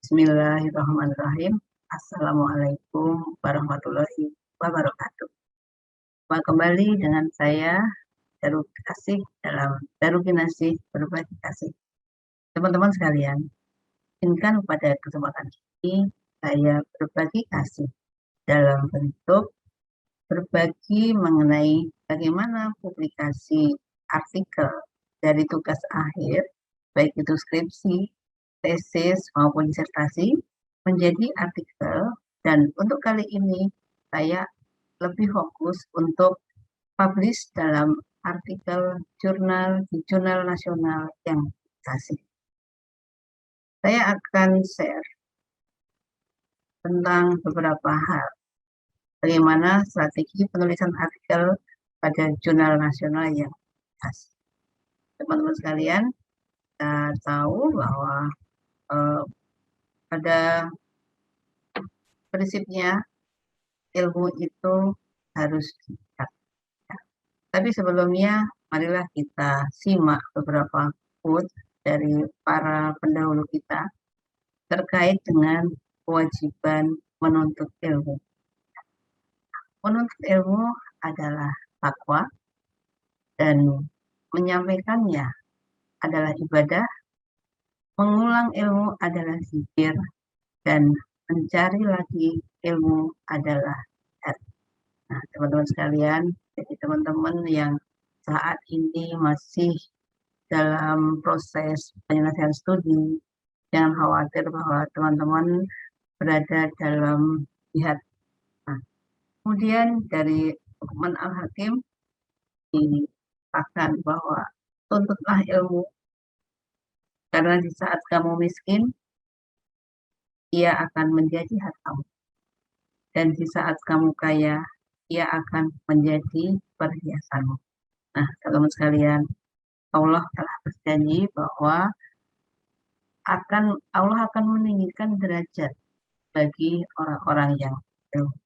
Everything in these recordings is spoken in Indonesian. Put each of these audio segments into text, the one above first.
Bismillahirrahmanirrahim. Assalamualaikum warahmatullahi wabarakatuh. Jumpa kembali dengan saya, Daru Kasih, dalam Daru Kinasih Berbagi Kasih. Teman-teman sekalian, izinkan pada kesempatan ini saya berbagi kasih dalam bentuk berbagi mengenai bagaimana publikasi artikel dari tugas akhir, baik itu skripsi, tesis maupun disertasi, menjadi artikel. Dan untuk kali ini saya lebih fokus untuk publish dalam artikel jurnal di jurnal nasional yang publikasi. Saya akan share tentang beberapa hal, bagaimana strategi penulisan artikel pada jurnal nasional yang publikasi. Teman-teman sekalian, kita tahu bahwa pada prinsipnya ilmu itu harus dicatat. Tapi sebelumnya, marilah kita simak beberapa quote dari para pendahulu kita terkait dengan kewajiban menuntut ilmu. Menuntut ilmu adalah takwa dan menyampaikannya adalah ibadah, mengulang ilmu adalah zikir, dan mencari lagi ilmu adalah jihad. Nah, teman-teman sekalian, jadi teman-teman yang saat ini masih dalam proses penyelesaian studi, jangan khawatir bahwa teman-teman berada dalam jihad. Nah, kemudian dari Luqman Al-Hakim dikatakan bahwa tuntutlah ilmu, karena di saat kamu miskin, ia akan menjadi hartamu. Dan di saat kamu kaya, ia akan menjadi perhiasanmu. Nah, teman-teman sekalian, Allah telah berjanji bahwa Allah akan meninggikan derajat bagi orang-orang yang ilmu.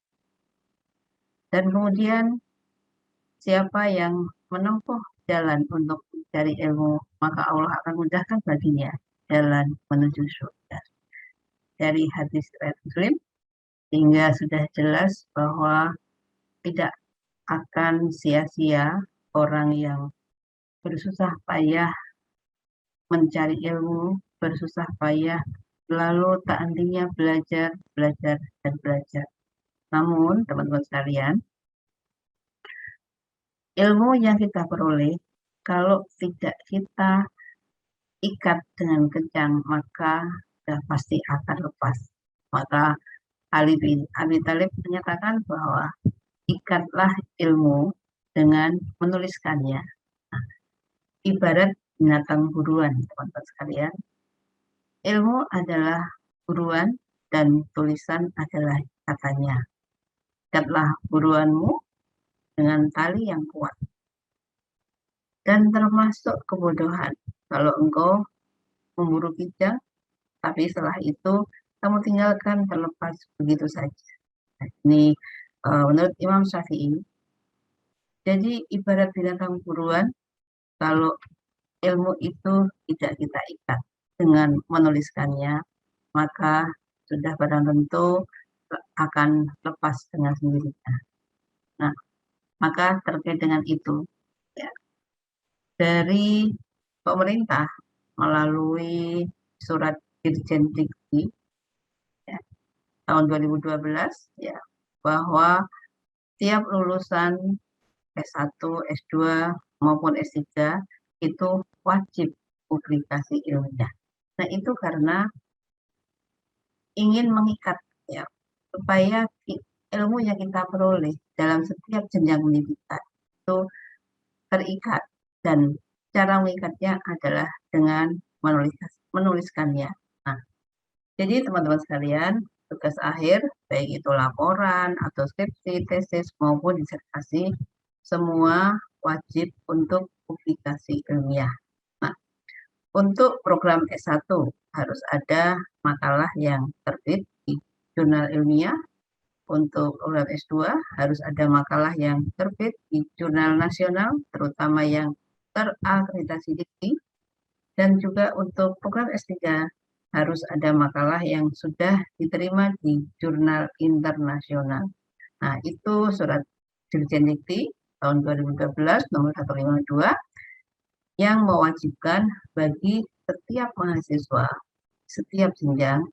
Dan kemudian siapa yang menempuh jalan untuk mencari ilmu, maka Allah akan mudahkan baginya jalan menuju surga. Dari hadis riwayat Muslim, hingga sudah jelas bahwa tidak akan sia-sia orang yang bersusah payah mencari ilmu, bersusah payah, lalu tak hentinya belajar, dan belajar. Namun, teman-teman sekalian, ilmu yang kita peroleh, kalau tidak kita ikat dengan kencang, maka sudah pasti akan lepas. Maka Ali bin Abi Thalib menyatakan bahwa ikatlah ilmu dengan menuliskannya. Nah, ibarat binatang buruan, teman-teman sekalian. Ilmu adalah buruan dan tulisan adalah katanya. Ikatlah buruanmu dengan tali yang kuat. Dan termasuk kebodohan kalau engkau memburu kijang, tapi setelah itu kamu tinggalkan terlepas begitu saja. Nah, ini menurut Imam Syafi'i. Jadi ibarat binatang buruan, kalau ilmu itu tidak kita ikat dengan menuliskannya, maka sudah barang tentu akan lepas dengan sendirinya. Nah, maka terkait dengan itu, ya, dari pemerintah melalui surat Dirjen Dikti ya, tahun 2012 ya, bahwa tiap lulusan S1, S2 maupun S3 itu wajib publikasi ilmiah. Nah, itu karena ingin mengikat ya, supaya ilmu yang kita peroleh dalam setiap jenjang pendidikan itu terikat, dan cara mengikatnya adalah dengan menuliskannya. Nah, jadi teman-teman sekalian, tugas akhir, baik itu laporan atau skripsi, tesis maupun disertasi, semua wajib untuk publikasi ilmiah. Nah, untuk program S1 harus ada makalah yang terbit di jurnal ilmiah. Untuk program S2 harus ada makalah yang terbit di jurnal nasional, terutama yang terakreditasi Dikti. Dan juga untuk program S3 harus ada makalah yang sudah diterima di jurnal internasional. Nah, itu surat Dirjen Dikti tahun 2013 nomor 152 yang mewajibkan bagi setiap mahasiswa, setiap jenjang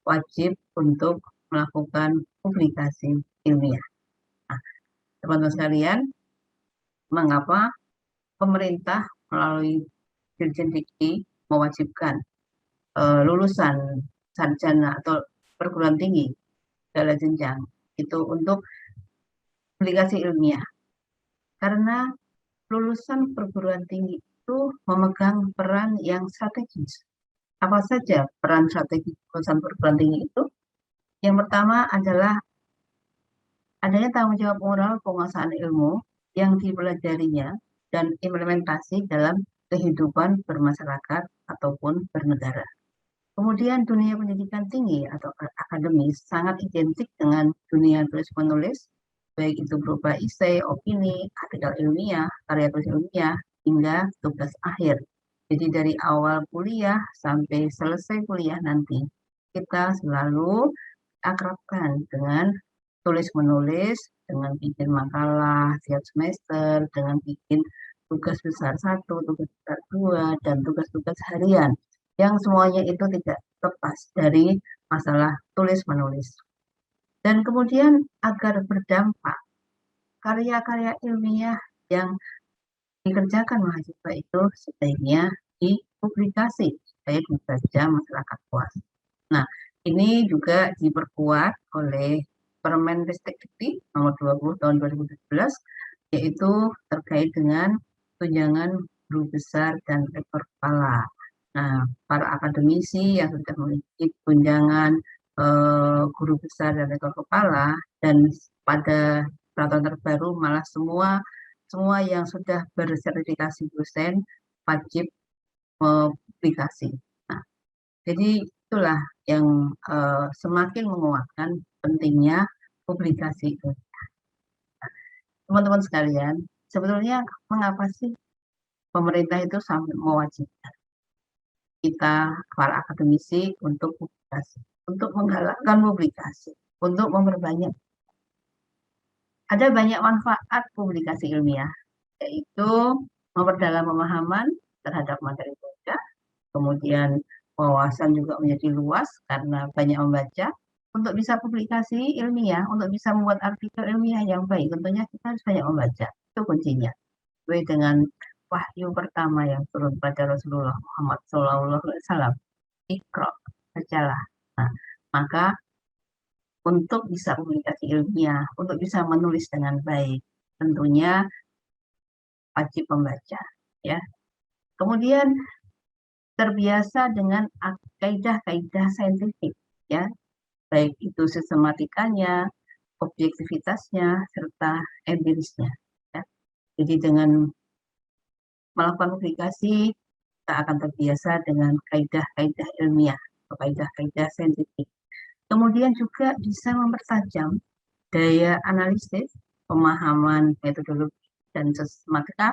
wajib untuk melakukan publikasi ilmiah. Nah, teman-teman sekalian, mengapa pemerintah melalui Dirjen Dikti mewajibkan lulusan sarjana atau perguruan tinggi segala jenjang itu untuk publikasi ilmiah? Karena lulusan perguruan tinggi itu memegang peran yang strategis. Apa saja peran strategis lulusan perguruan tinggi itu? Yang pertama adalah adanya tanggung jawab moral penguasaan ilmu yang dipelajarinya dan implementasi dalam kehidupan bermasyarakat ataupun bernegara. Kemudian dunia pendidikan tinggi atau akademis sangat identik dengan dunia tulis-menulis, baik itu berupa esai, opini, artikel ilmiah, karya tulis ilmiah, hingga tugas akhir. Jadi dari awal kuliah sampai selesai kuliah nanti, kita selalu akrabkan dengan tulis-menulis, dengan bikin makalah tiap semester, dengan bikin tugas besar 1, tugas besar 2, dan tugas-tugas harian yang semuanya itu tidak lepas dari masalah tulis-menulis. Dan kemudian agar berdampak, karya-karya ilmiah yang dikerjakan mahasiswa itu sebaiknya dipublikasi supaya dibaca masyarakat luas. Nah, ini juga diperkuat oleh Permen Ristek Dikti nomor 20 tahun 2017, yaitu terkait dengan tunjangan guru besar dan rektor kepala. Nah, para akademisi yang sudah memiliki tunjangan guru besar dan rektor kepala, dan pada peraturan terbaru malah semua yang sudah bersertifikasi dosen wajib publikasi. Nah, jadi itulah yang semakin menguatkan pentingnya publikasi itu. Teman-teman sekalian, sebetulnya mengapa sih pemerintah itu sampai mewajibkan kita para akademisi untuk publikasi, untuk menggalakkan publikasi, untuk memperbanyak. Ada banyak manfaat publikasi ilmiah, yaitu memperdalam pemahaman terhadap materi belajar, kemudian wawasan juga menjadi luas karena banyak membaca. Untuk bisa publikasi ilmiah, untuk bisa membuat artikel ilmiah yang baik, tentunya kita harus banyak membaca. Itu kuncinya. Sesuai dengan wahyu pertama yang turun pada Rasulullah Muhammad SAW. Iqra, bacalah. Nah, maka untuk bisa publikasi ilmiah, untuk bisa menulis dengan baik, tentunya wajib membaca. Ya. Kemudian terbiasa dengan kaidah-kaidah saintifik, ya, baik itu sistematikanya, objektivitasnya, serta empirisnya. Ya. Jadi dengan melakukan publikasi, kita akan terbiasa dengan kaidah-kaidah ilmiah, atau kaidah-kaidah saintifik. Kemudian juga bisa mempertajam daya analisis, pemahaman metodologi dan sistematika,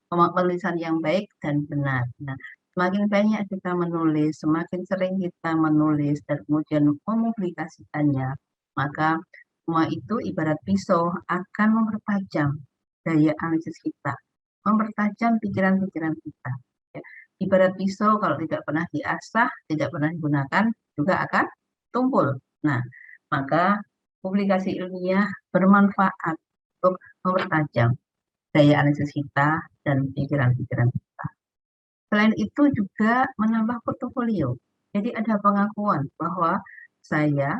penulisan yang baik dan benar. Nah, semakin banyak kita menulis, semakin sering kita menulis dan kemudian mempublikasikannya, maka semua itu ibarat pisau akan mempertajam daya analisis kita, mempertajam pikiran-pikiran kita. Ya. Ibarat pisau kalau tidak pernah diasah, tidak pernah digunakan, juga akan tumpul. Nah, maka publikasi ilmiah bermanfaat untuk mempertajam daya analisis kita dan pikiran-pikiran kita. Selain itu juga menambah portofolio. Jadi ada pengakuan bahwa saya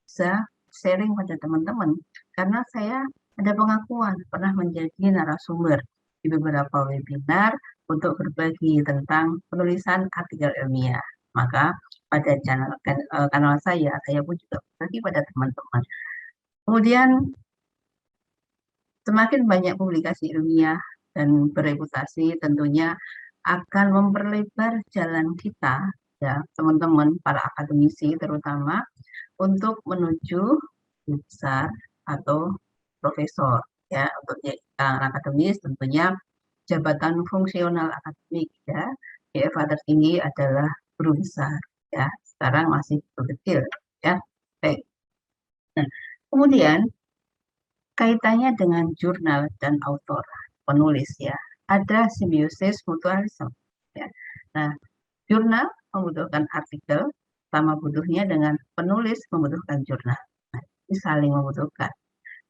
bisa sharing pada teman-teman karena saya ada pengakuan pernah menjadi narasumber di beberapa webinar untuk berbagi tentang penulisan artikel ilmiah. Maka pada kanal saya pun juga berbagi pada teman-teman. Kemudian semakin banyak publikasi ilmiah dan bereputasi tentunya akan memperlebar jalan kita, ya teman-teman para akademisi terutama, untuk menuju besar atau profesor. Ya, untuk akademis tentunya jabatan fungsional akademik, ya, DFA tertinggi adalah guru besar, ya. sekarang masih kecil ya. Baik. Nah, kemudian kaitannya dengan jurnal dan autor, penulis ya. Ada simbiosis mutualisme ya. Nah, jurnal membutuhkan artikel sama butuhnya dengan penulis membutuhkan jurnal. Nah, ini saling membutuhkan.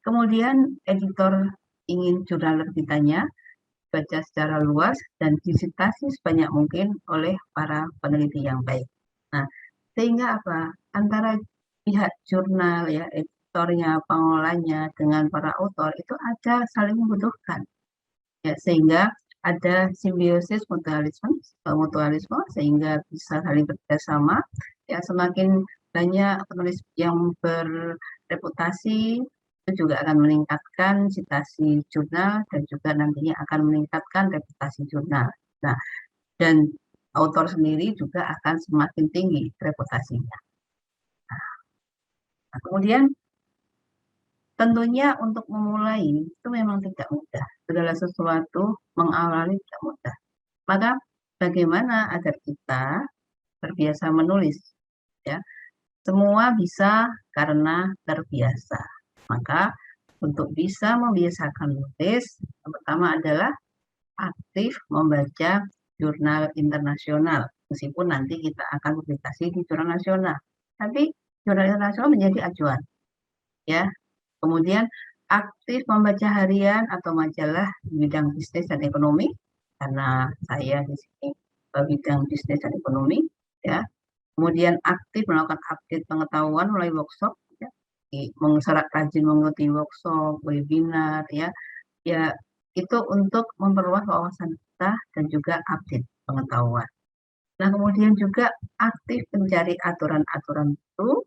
Kemudian editor ingin jurnal terbitanya baca secara luas dan disitasi sebanyak mungkin oleh para peneliti yang baik. Nah, sehingga apa? Antara pihak jurnal ya, editornya, pengolahnya dengan para autor itu ada saling membutuhkan. Ya, sehingga ada simbiosis mutualisme sehingga bisa saling bekerjasama. Ya, semakin banyak penulis yang berreputasi itu juga akan meningkatkan citasi jurnal dan juga nantinya akan meningkatkan reputasi jurnal. Nah, dan autor sendiri juga akan semakin tinggi reputasinya. Nah, kemudian tentunya untuk memulai itu memang tidak mudah. Segala sesuatu mengawali tidak mudah. Maka bagaimana agar kita terbiasa menulis? Ya, semua bisa karena terbiasa. Maka untuk bisa membiasakan menulis, yang pertama adalah aktif membaca jurnal internasional. Meskipun nanti kita akan publikasi di jurnal nasional. Tapi jurnal internasional menjadi acuan. Ya, kemudian aktif membaca harian atau majalah di bidang bisnis dan ekonomi, karena saya di sini bidang bisnis dan ekonomi, ya. Kemudian aktif melakukan update pengetahuan melalui workshop, ya. Sangat rajin mengikuti workshop, webinar, ya. Ya, itu untuk memperluas wawasan kita dan juga update pengetahuan. Nah, kemudian juga aktif mencari aturan-aturan baru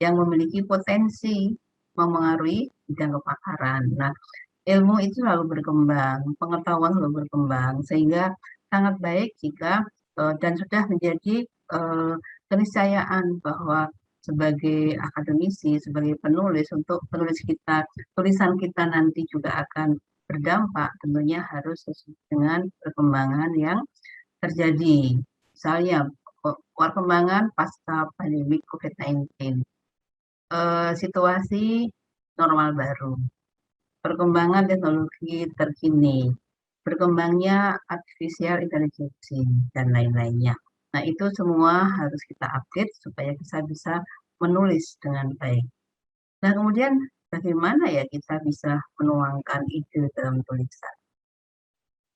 yang memiliki potensi memengaruhi bidang kepakaran. Nah, ilmu itu selalu berkembang, pengetahuan selalu berkembang, sehingga sangat baik jika dan sudah menjadi keniscayaan bahwa sebagai akademisi, sebagai penulis, untuk penulis kita, tulisan kita nanti juga akan berdampak, tentunya harus sesuai dengan perkembangan yang terjadi. Misalnya, perkembangan pasca pandemi COVID-19, situasi normal baru, perkembangan teknologi terkini, berkembangnya artificial intelligence, dan lain-lainnya. Nah, itu semua harus kita update supaya kita bisa menulis dengan baik. Nah, kemudian bagaimana ya kita bisa menuangkan ide dalam tulisan?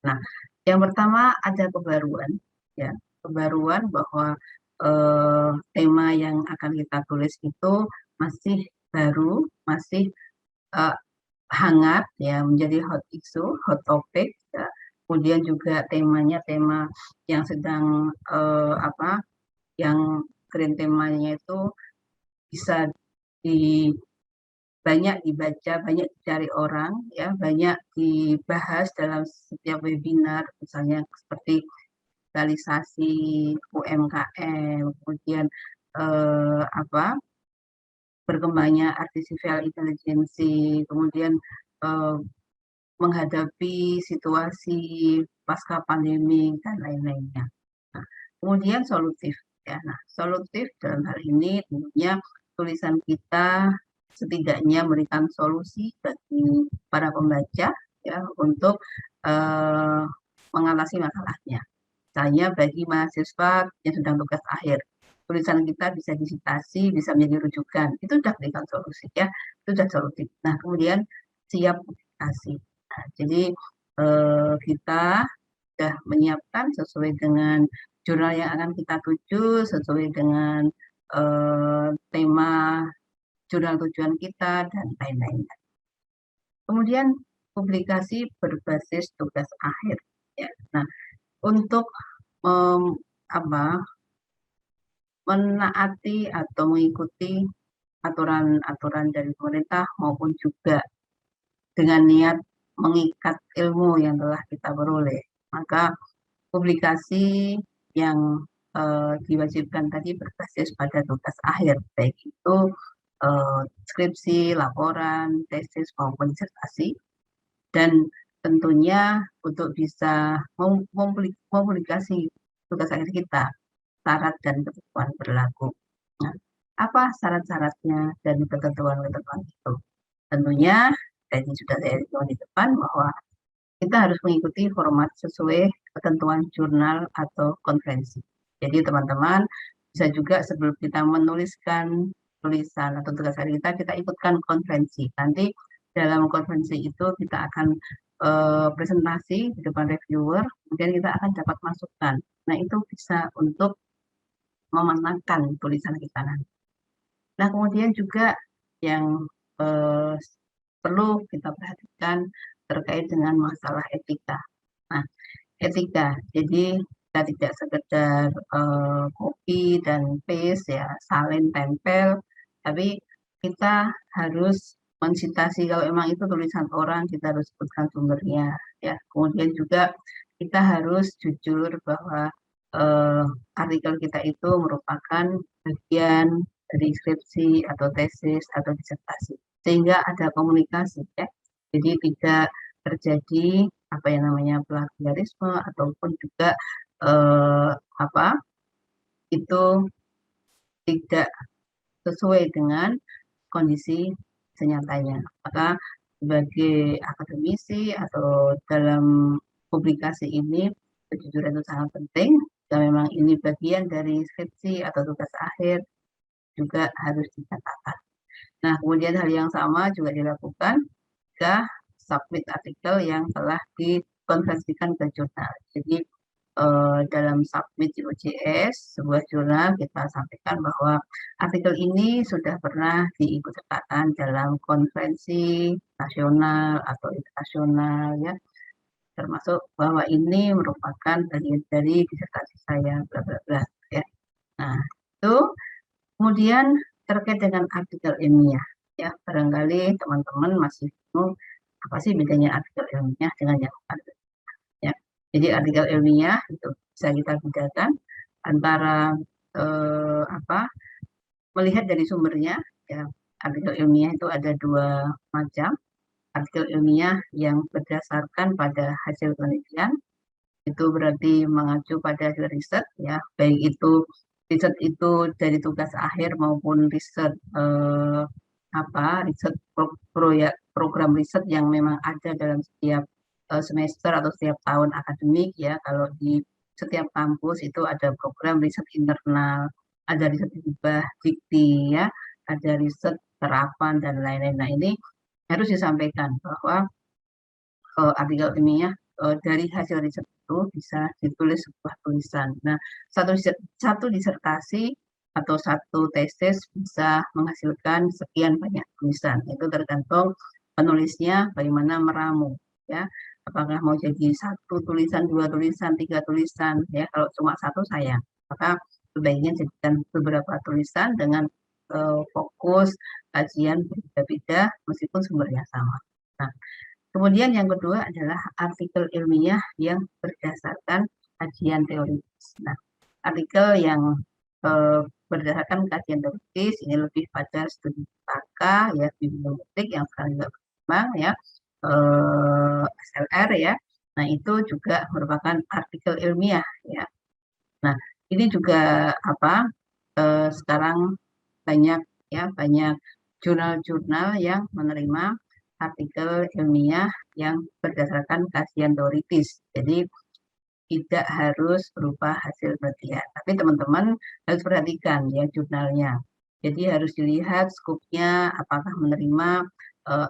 Nah, yang pertama ada kebaruan, ya, kebaruan bahwa tema yang akan kita tulis itu masih baru, masih eh, hangat, ya, menjadi hot issue, hot topic, ya. Kemudian juga temanya tema yang sedang yang keren temanya itu bisa di banyak dibaca, banyak dicari orang, ya, banyak dibahas dalam setiap webinar, misalnya seperti digitalisasi UMKM, kemudian berkembangnya artificial intelligence, kemudian eh, menghadapi situasi pasca pandemi dan lain-lainnya. Nah, kemudian solutif, ya. Nah, solutif dalam hal ini tentunya tulisan kita setidaknya memberikan solusi bagi para pembaca, ya, untuk eh, mengatasi masalahnya. Misalnya bagi mahasiswa yang sedang tugas akhir, tulisan kita bisa disitasi, bisa menjadi rujukan. Itu sudah berikan solusi, ya. Itu sudah solutif. Nah, kemudian siap publikasi. Nah, jadi kita sudah menyiapkan sesuai dengan jurnal yang akan kita tuju, sesuai dengan tema jurnal tujuan kita, dan lain-lain. Kemudian publikasi berbasis tugas akhir. Ya. Nah, untuk apa, menaati atau mengikuti aturan-aturan dari pemerintah maupun juga dengan niat mengikat ilmu yang telah kita peroleh. Maka publikasi yang diwajibkan tadi berbasis pada tugas akhir, baik itu skripsi, laporan, tesis maupun disertasi, dan tentunya untuk bisa mempublikasi tugas akhir kita, syarat dan ketentuan berlaku. apa syarat-syaratnya dan ketentuan-ketentuan itu. Tentunya tadi sudah saya bilang di depan bahwa kita harus mengikuti format sesuai ketentuan jurnal atau konferensi. Jadi teman-teman bisa juga sebelum kita menuliskan tulisan atau tugas hari kita ikutkan konferensi. Nanti dalam konferensi itu kita akan presentasi di depan reviewer, kemudian kita akan dapat masukan. Nah itu bisa untuk memenangkan tulisan kita nanti. Nah kemudian juga yang eh, perlu kita perhatikan terkait dengan masalah etika. Nah, etika. Jadi kita tidak sekedar copy dan paste ya, salin tempel, tapi kita harus mensitasi kalau memang itu tulisan orang kita harus sebutkan sumbernya ya. Kemudian juga kita harus jujur bahwa eh, artikel kita itu merupakan bagian dari skripsi atau tesis atau disertasi sehingga ada komunikasi ya. Jadi tidak terjadi apa yang namanya plagiarisme ataupun juga eh, apa itu tidak sesuai dengan kondisi senyatanya. Maka sebagai akademisi atau dalam publikasi ini kejujuran itu sangat penting. Dan memang ini bagian dari skripsi atau tugas akhir juga harus dicatatkan. Nah, kemudian hal yang sama juga dilakukan jika submit artikel yang telah dikonversikan ke jurnal. Jadi dalam submit di OJS sebuah jurnal kita sampaikan bahwa artikel ini sudah pernah diikutsertakan dalam konferensi nasional atau internasional ya, termasuk bahwa ini merupakan bagian dari disertasi saya bla bla bla ya. Nah, itu kemudian terkait dengan artikel ilmiah ya, barangkali teman-teman masih bingung apa sih bedanya artikel ilmiah dengan yang lain ya. Jadi artikel ilmiah itu bisa kita bedakan antara apa melihat dari sumbernya ya. Artikel ilmiah itu ada dua macam. Artikel ilmiah yang berdasarkan pada hasil penelitian itu berarti mengacu pada hasil riset ya, baik itu riset itu dari tugas akhir maupun riset riset proyek program riset yang memang ada dalam setiap semester atau setiap tahun akademik ya. Kalau di setiap kampus itu ada program riset internal, ada riset hibah dikti ya, ada riset terapan dan lain-lain. Nah ini harus disampaikan bahwa artikel ilmiah dari hasil riset itu bisa ditulis sebuah tulisan. Nah, satu disertasi atau satu tesis bisa menghasilkan sekian banyak tulisan. Itu tergantung penulisnya bagaimana meramu, ya. Apakah mau jadi satu tulisan, dua tulisan, tiga tulisan, ya. Kalau cuma satu sayang, maka sebaiknya jadikan beberapa tulisan dengan fokus kajian berbeda-beda meskipun sumbernya sama. Nah, kemudian yang kedua adalah artikel ilmiah yang berdasarkan kajian teoritis. Nah, artikel yang berdasarkan kajian teoritis ini lebih pada studi paka ya, bibliometrik yang sekarang juga berkembang ya, SLR ya. Nah, itu juga merupakan artikel ilmiah ya. Nah, ini juga apa sekarang banyak ya, banyak jurnal-jurnal yang menerima artikel ilmiah yang berdasarkan kajian teoritis. Jadi tidak harus berupa hasil penelitian. Tapi teman-teman harus perhatikan ya jurnalnya. Jadi harus dilihat skupnya apakah menerima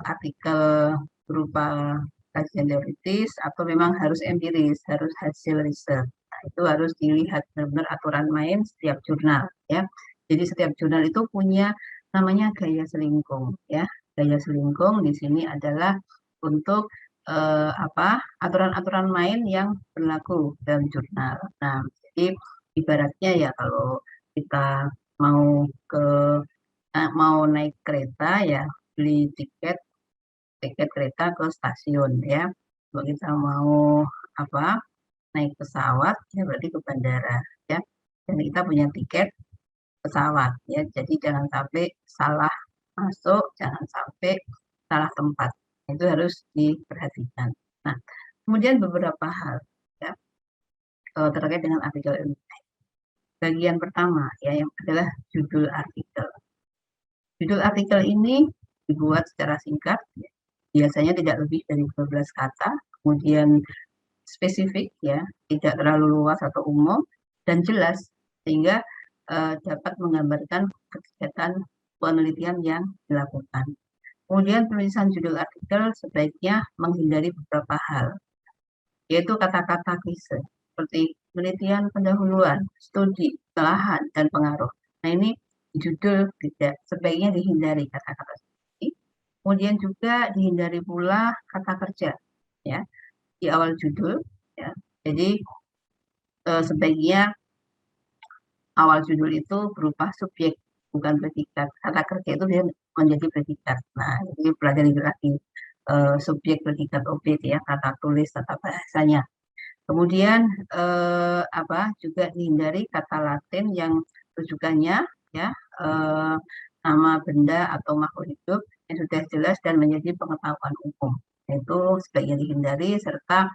artikel berupa kajian teoritis atau memang harus empiris, harus hasil riset. Nah, itu harus dilihat benar-benar aturan main setiap jurnal ya. Jadi setiap jurnal itu punya namanya gaya selingkung ya. Gaya selingkung di sini adalah untuk aturan-aturan main yang berlaku dalam jurnal. Nah, jadi ibaratnya ya kalau kita mau ke mau naik kereta ya beli tiket tiket kereta ke stasiun ya. Kalau kita mau apa naik pesawat ya berarti ke bandara ya. Dan kita punya tiket pesawat ya. Jadi jangan sampai salah masuk, jangan sampai salah tempat. Itu harus diperhatikan. Nah, kemudian beberapa hal ya terkait dengan artikel ilmiah. Bagian pertama ya yang adalah judul artikel. Judul artikel ini dibuat secara singkat, biasanya tidak lebih dari 12 kata, kemudian spesifik ya, tidak terlalu luas atau umum dan jelas sehingga dapat menggambarkan kegiatan penelitian yang dilakukan. Kemudian penulisan judul artikel sebaiknya menghindari beberapa hal, yaitu kata-kata klise seperti penelitian pendahuluan, studi, telahan, dan pengaruh. Nah ini judul tidak sebaiknya dihindari kata-kata seperti. Kemudian juga dihindari pula kata kerja ya di awal judul ya. Jadi sebaiknya awal judul itu berupa subjek bukan predikat. Kata kerja itu dia menjadi predikat. Nah, jadi pelajari lagi subjek, predikat, objek ya, kata tulis, tata bahasanya. Kemudian juga dihindari kata Latin yang rujukannya ya nama benda atau makhluk hidup yang sudah jelas dan menjadi pengetahuan umum. Itu sebaiknya dihindari serta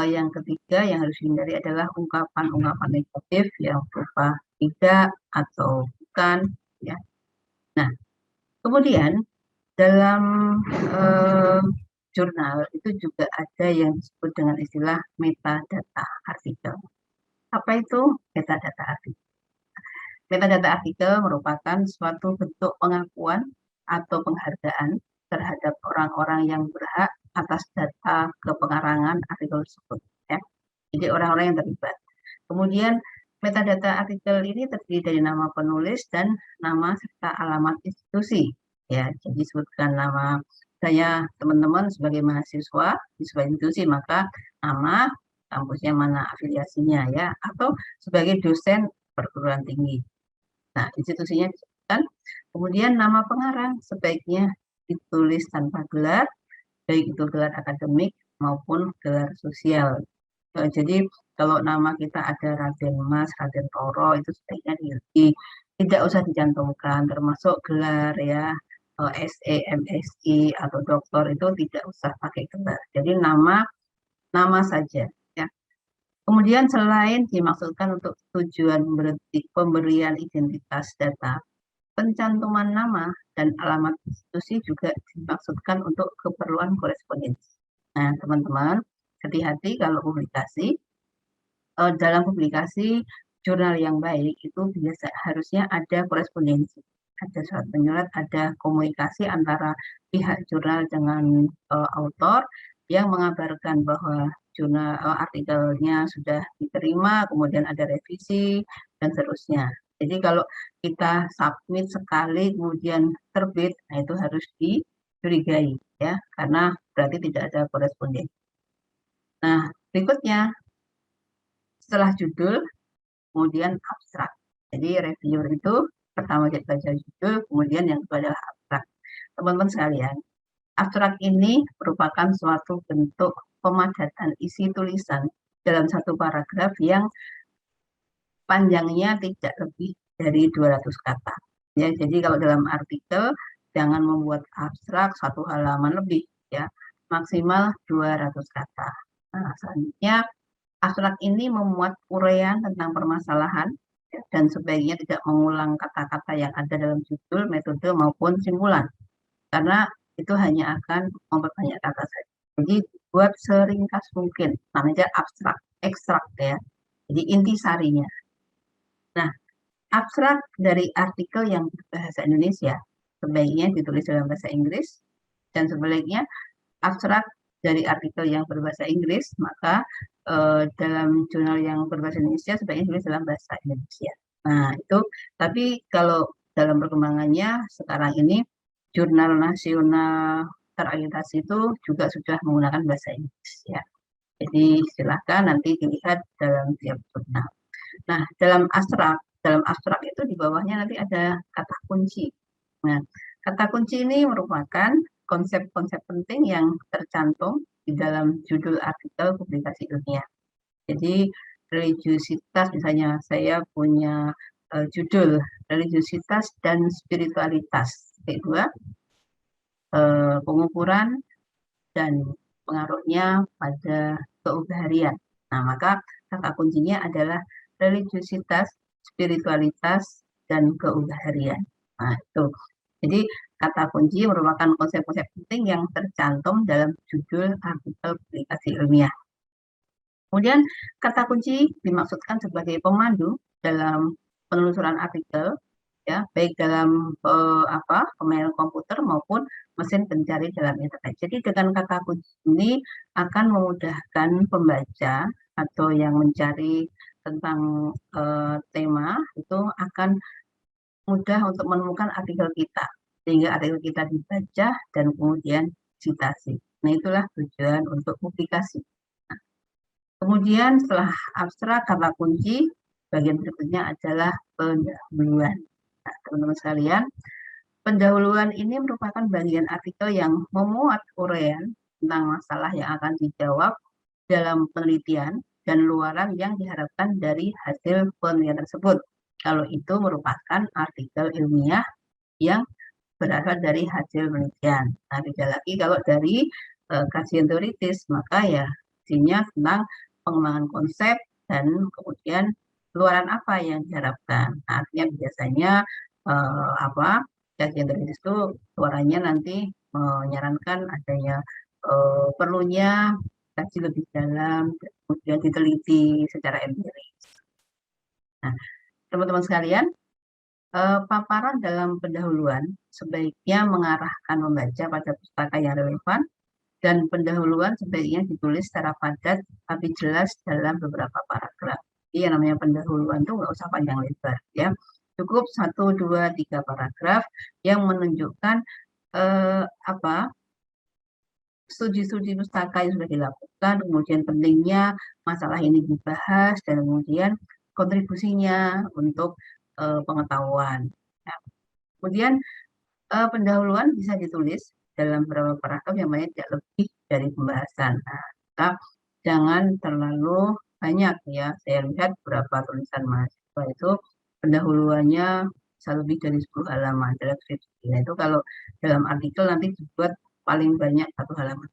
yang ketiga yang harus dihindari adalah ungkapan-ungkapan negatif yang berupa tidak atau bukan ya. Nah, kemudian dalam jurnal itu juga ada yang disebut dengan istilah metadata artikel. Apa itu metadata artikel? Metadata artikel merupakan suatu bentuk pengakuan atau penghargaan terhadap orang-orang yang berhak atas data kepengarangan artikel tersebut. Ya. Jadi orang-orang yang terlibat. Kemudian metadata artikel ini terdiri dari nama penulis dan nama serta alamat institusi. Ya, jadi sebutkan nama saya teman-teman sebagai mahasiswa di sebuah institusi, maka nama kampusnya mana, afiliasinya ya, atau sebagai dosen perguruan tinggi. Nah, institusinya disebutkan. Kemudian nama pengarang sebaiknya ditulis tanpa gelar, baik itu gelar akademik maupun gelar sosial. Jadi kalau nama kita ada Raden Mas, Raden Toro itu sebaiknya tidak usah dicantumkan, termasuk gelar ya SE, MSI atau doktor itu tidak usah pakai gelar. Jadi nama saja ya. Kemudian selain dimaksudkan untuk tujuan pemberian identitas data, pencantuman nama dan alamat institusi juga dimaksudkan untuk keperluan korespondensi. Nah, teman-teman, hati-hati kalau publikasi. Dalam publikasi jurnal yang baik itu harusnya ada korespondensi, ada surat menyurat, ada komunikasi antara pihak jurnal dengan autor yang mengabarkan bahwa jurnal artikelnya sudah diterima, kemudian ada revisi dan seterusnya. Jadi kalau kita submit sekali kemudian terbit, nah itu harus dicurigai ya, karena berarti tidak ada korespondensi. Nah, berikutnya setelah judul, kemudian abstrak. Jadi reviewer itu pertama kita baca judul, kemudian yang kedua adalah abstrak. Teman-teman sekalian, abstrak ini merupakan suatu bentuk pemadatan isi tulisan dalam satu paragraf yang panjangnya tidak lebih dari 200 kata. Ya, jadi kalau dalam artikel jangan membuat abstrak satu halaman lebih ya, maksimal 200 kata. Nah, selanjutnya abstrak ini memuat uraian tentang permasalahan ya, dan sebaiknya tidak mengulang kata-kata yang ada dalam judul, metode maupun simpulan karena itu hanya akan memperbanyak kata saja. Jadi buat seringkas mungkin, namanya abstrak, ekstrak ya. Jadi intisarinya. Nah, abstrak dari artikel yang berbahasa Indonesia sebaiknya ditulis dalam bahasa Inggris dan sebaliknya abstrak dari artikel yang berbahasa Inggris maka dalam jurnal yang berbahasa Indonesia sebaiknya ditulis dalam bahasa Indonesia. Nah itu, tapi kalau dalam perkembangannya sekarang ini jurnal nasional terakreditasi itu juga sudah menggunakan bahasa Inggris ya. Jadi silakan nanti dilihat dalam tiap jurnal. Nah dalam abstrak itu di bawahnya nanti ada kata kunci. Nah kata kunci ini merupakan konsep-konsep penting yang tercantum di dalam judul artikel publikasi ilmiah. Jadi religiusitas, misalnya saya punya judul religiusitas dan spiritualitas. Kedua, pengukuran dan pengaruhnya pada keubaharian. Nah, maka kata kuncinya adalah religiusitas, spiritualitas, dan keubaharian. Nah, itu. Jadi kata kunci merupakan konsep-konsep penting yang tercantum dalam judul artikel publikasi ilmiah. Kemudian kata kunci dimaksudkan sebagai pemandu dalam penelusuran artikel, ya, baik dalam permainan komputer maupun mesin pencari dalam internet. Jadi dengan kata kunci ini akan memudahkan pembaca atau yang mencari tentang tema itu akan mudah untuk menemukan artikel kita, sehingga artikel kita dibaca dan kemudian citasi. Nah, itulah tujuan untuk publikasi. Kemudian setelah abstrak kata kunci, bagian berikutnya adalah pendahuluan. Nah, teman-teman sekalian, pendahuluan ini merupakan bagian artikel yang memuat uraian tentang masalah yang akan dijawab dalam penelitian dan luaran yang diharapkan dari hasil penelitian tersebut. Kalau itu merupakan artikel ilmiah yang berasal dari hasil penelitian. Nah, beda lagi kalau dari kajian teoritis, maka ya isinya tentang pengembangan konsep dan kemudian luaran apa yang diharapkan. Nah, artinya biasanya kajian teoritis itu luarannya nanti menyarankan adanya perlunya kaji lebih dalam, kemudian diteliti secara empiris. Nah, teman-teman sekalian, paparan dalam pendahuluan sebaiknya mengarahkan membaca pada pustaka yang relevan dan pendahuluan sebaiknya ditulis secara padat tapi jelas dalam beberapa paragraf. Jadi yang namanya pendahuluan itu nggak usah panjang lebar, ya. Cukup 1, 2, 3 paragraf yang menunjukkan studi-studi pustaka yang sudah dilakukan, kemudian pentingnya masalah ini dibahas, dan kemudian kontribusinya untuk pengetahuan. Nah, kemudian pendahuluan bisa ditulis dalam beberapa paragraf yang mana tidak lebih dari pembahasan. Nah, kita jangan terlalu banyak, ya. Saya lihat beberapa tulisan mahasiswa itu pendahuluannya bisa lebih dari 10 halaman dalam skripsi. Nah, itu kalau dalam artikel nanti dibuat paling banyak 1 halaman.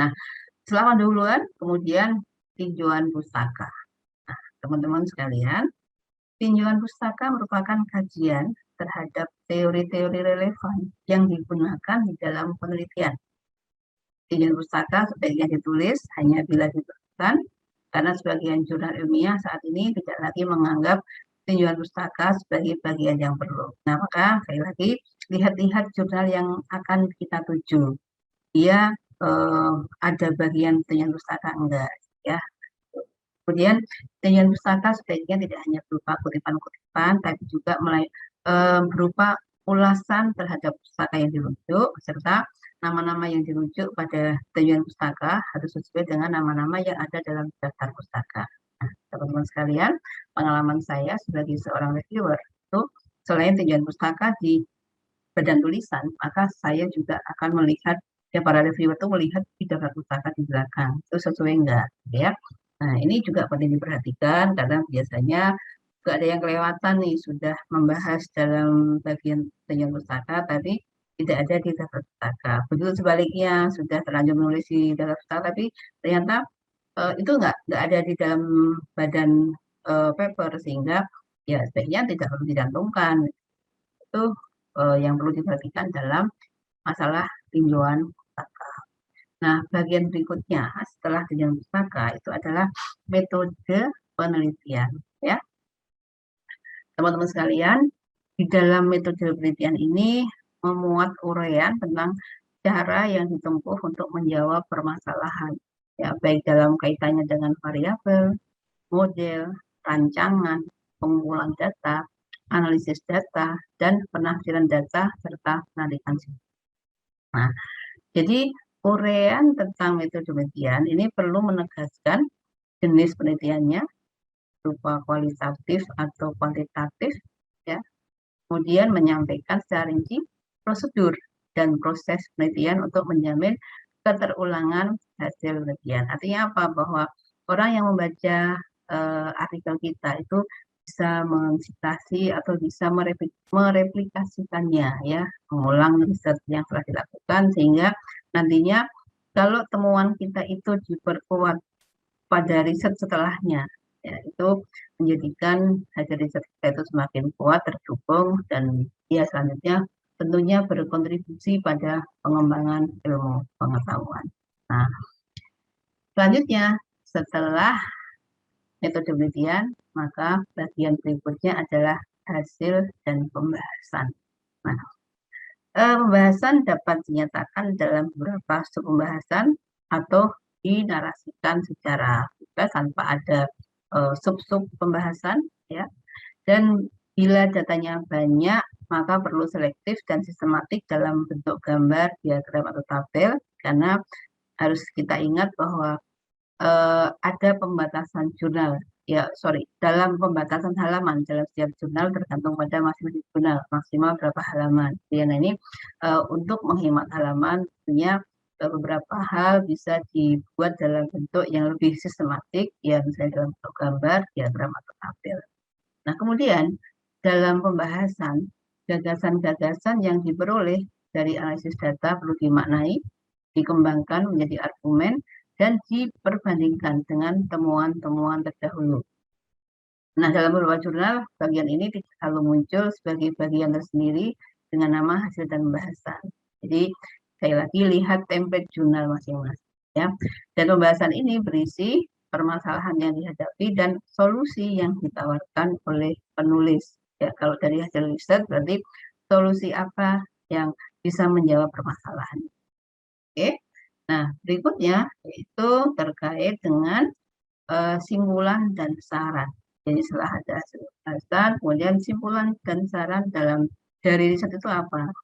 Nah, setelah pendahuluan, kemudian tinjauan pustaka. Nah, teman-teman sekalian, tinjauan pustaka merupakan kajian terhadap teori-teori relevan yang digunakan di dalam penelitian. Tinjauan pustaka sebaiknya ditulis hanya bila diperlukan, karena sebagian jurnal ilmiah saat ini tidak lagi menganggap tinjauan pustaka sebagai bagian yang perlu. Nah, maka sekali lagi, lihat-lihat jurnal yang akan kita tuju. Dia ada bagian tinjauan pustaka enggak, ya. Kemudian tinjauan pustaka sebaiknya tidak hanya berupa kutipan-kutipan, tapi juga berupa ulasan terhadap pustaka yang dirujuk, serta nama-nama yang dirujuk pada tinjauan pustaka harus sesuai dengan nama-nama yang ada dalam daftar pustaka. Nah, teman-teman sekalian, pengalaman saya sebagai seorang reviewer itu selain tinjauan pustaka di badan tulisan, maka saya juga akan melihat, ya, para reviewer itu melihat di daftar pustaka di belakang itu sesuai enggak, ya. Nah, ini juga penting diperhatikan karena biasanya juga ada yang kelewatan nih, sudah membahas dalam bagian tinjauan pustaka tapi tidak ada di daftar pustaka. Begitu sebaliknya, sudah terlanjur menulis di daftar pustaka tapi ternyata itu nggak ada di dalam badan paper, sehingga ya sebaiknya tidak perlu dicantumkan. Itu yang perlu diperhatikan dalam masalah tinjauan pustaka. Nah, bagian berikutnya setelah tinjauan pustaka itu adalah metode penelitian, ya. Teman-teman sekalian, di dalam metode penelitian ini memuat uraian tentang cara yang ditempuh untuk menjawab permasalahan, ya, baik dalam kaitannya dengan variabel, model, rancangan, pengumpulan data, analisis data, dan penafsiran data, serta penarikan sinyal. Nah, jadi uraian tentang metode penelitian ini perlu menegaskan jenis penelitiannya berupa kualitatif atau kuantitatif, ya. Kemudian menyampaikan secara rinci prosedur dan proses penelitian untuk menjamin keterulangan hasil penelitian. Artinya apa? Bahwa orang yang membaca artikel kita itu bisa mensitasi atau bisa mereplikasikannya, ya, mengulang riset yang telah dilakukan, sehingga nantinya kalau temuan kita itu diperkuat pada riset setelahnya, Ya, itu menjadikan hasil riset kita itu semakin kuat, terdukung, dan ya selanjutnya tentunya berkontribusi pada pengembangan ilmu pengetahuan. Nah, selanjutnya setelah metode penelitian, maka bagian berikutnya adalah hasil dan pembahasan. Nah, pembahasan dapat dinyatakan dalam beberapa sub pembahasan atau dinarasikan secara bebas tanpa ada sub-sub pembahasan, ya. Dan bila datanya banyak, maka perlu selektif dan sistematik dalam bentuk gambar, diagram, atau tabel, karena harus kita ingat bahwa ada pembatasan jurnal. Ya, sorry, dalam pembatasan halaman dalam setiap jurnal tergantung pada masing-masing jurnal maksimal berapa halaman. Ya, nah ini untuk menghemat halaman, tentunya beberapa hal bisa dibuat dalam bentuk yang lebih sistematik, ya misalnya dalam bentuk gambar, diagram, atau tabel. Nah, kemudian dalam pembahasan, gagasan-gagasan yang diperoleh dari analisis data perlu dimaknai, dikembangkan menjadi argumen, dan diperbandingkan dengan temuan-temuan terdahulu. Nah, dalam beberapa jurnal, bagian ini tidak selalu muncul sebagai bagian tersendiri dengan nama hasil dan pembahasan. Jadi, sekali lagi, lihat template jurnal masing-masing. Ya. Dan pembahasan ini berisi permasalahan yang dihadapi dan solusi yang ditawarkan oleh penulis. Ya, kalau dari hasil riset, berarti solusi apa yang bisa menjawab permasalahan. Oke. Nah, berikutnya yaitu terkait dengan simpulan dan saran. Jadi setelah ada hasil pembahasan, kemudian simpulan dan saran dari riset itu apa?